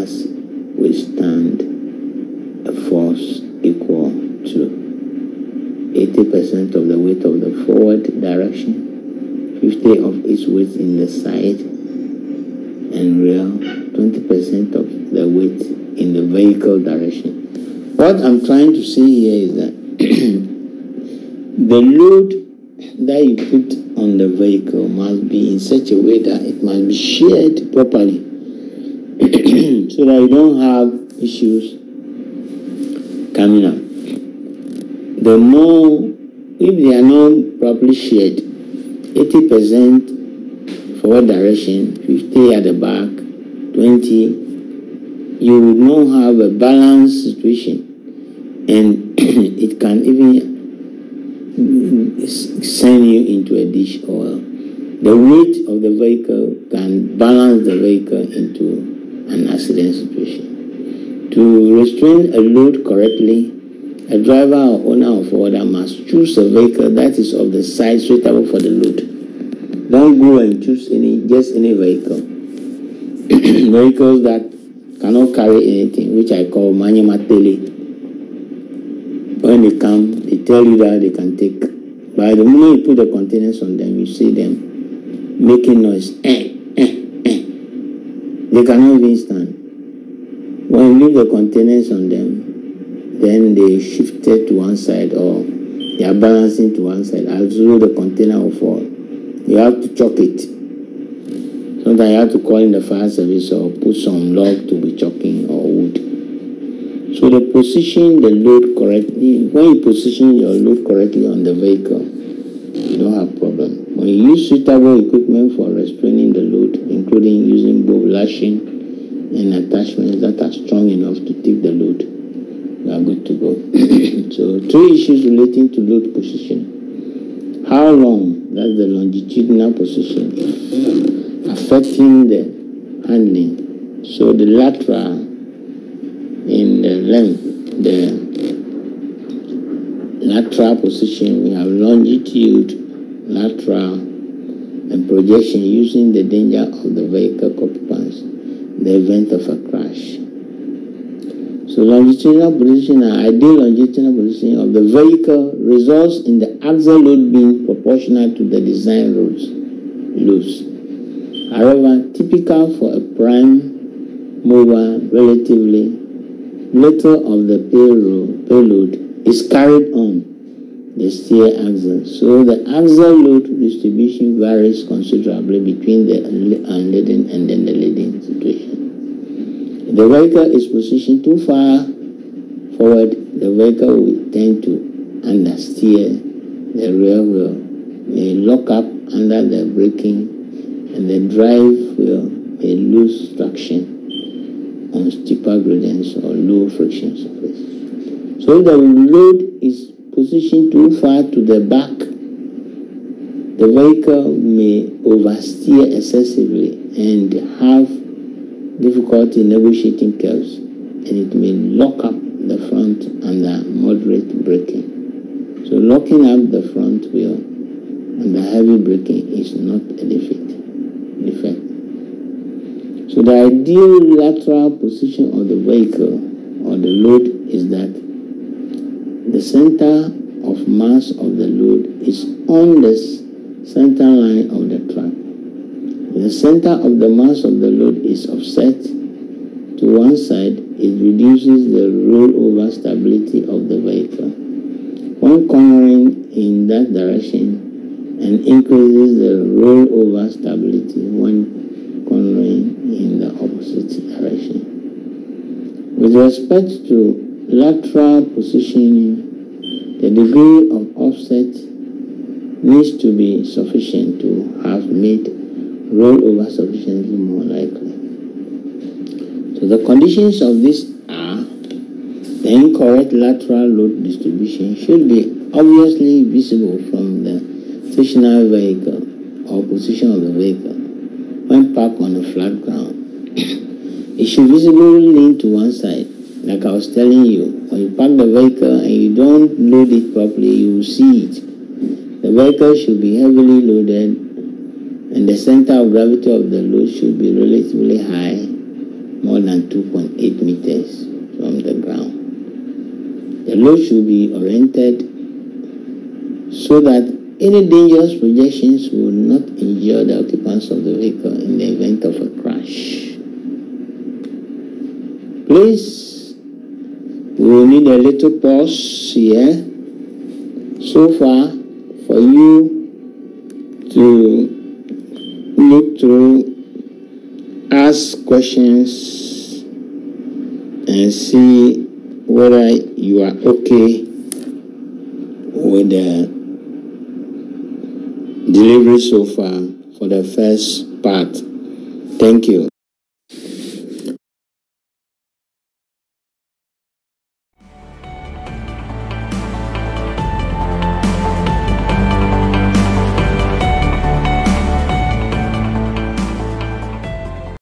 mass withstand a force equal to 80% of the weight of the forward direction, 50 of its weight in the side and rear, 20% of the weight in the vehicle direction. What I'm trying to say here is that the load that you put on the vehicle must be in such a way that it must be shared properly so that you don't have issues coming up. The more, if they are not properly shared, 80% forward direction, 50 at the back, 20, you will not have a balanced situation, and it can even send you into a ditch, or the weight of the vehicle can balance the vehicle into an accident situation. To restrain a load correctly, a driver or owner of forwarder must choose a vehicle that is of the size suitable for the load. Don't go and choose just any vehicle. Vehicles that cannot carry anything, which I call manumatele. When they come, they tell you that they can take. By the moment you put the containers on them, you see them making noise. They cannot even stand. When you leave the containers on them, then they shift it to one side, or they are balancing to one side. Although the container will fall, you have to chop it. Sometimes you have to call in the fire service or put some log to be chopping or wood. So they position the load correctly. When you position your load correctly on the vehicle, you don't have problem. When you use suitable equipment for restraining the load, including using both lashing and attachments that are strong enough to take the load, you are good to go. So 3 issues relating to load position. How long? That's the longitudinal position affecting the handling. So the lateral in the length, the lateral position, we have longitude, lateral, and projection using the danger of the vehicle occupants in the event of a crash. So longitudinal position and ideal longitudinal position of the vehicle results in the axle load being proportional to the design loads. However, typical for a prime mover, relatively little of the payload is carried on the steer axle. So the axle load distribution varies considerably between the unladen and then the laden situation. If the vehicle is positioned too far forward, the vehicle will tend to understeer. The rear wheel may lock up under the braking, and the drive wheel may lose traction on steeper gradients or low friction surface. So if the load is positioned too far to the back, the vehicle may oversteer excessively and have difficulty negotiating curves, and it may lock up the front under moderate braking. So locking up the front wheel under heavy braking is not a defect. So the ideal lateral position of the vehicle or the load is that the center of mass of the load is on the center line of the track. The center of the mass of the load is offset to one side. It reduces the rollover stability of the vehicle when cornering in that direction, and increases the rollover stability when cornering in the opposite direction. With respect to lateral positioning, the degree of offset needs to be sufficient to have made rollover sufficiently more likely. So the conditions of this are: the incorrect lateral load distribution should be obviously visible from the stationary vehicle or position of the vehicle when parked on a flat ground. It should visibly lean to one side. Like I was telling you, when you park the vehicle and you don't load it properly, you will see it. The vehicle should be heavily loaded, and the center of gravity of the load should be relatively high more than 2.8 meters from the ground. The load should be oriented so that any dangerous projections will not injure the occupants of the vehicle in the event of a crash. Please, we will need a little pause here so far for you to look through, ask questions, and see whether you are okay with the delivery so far for the first part. Thank you.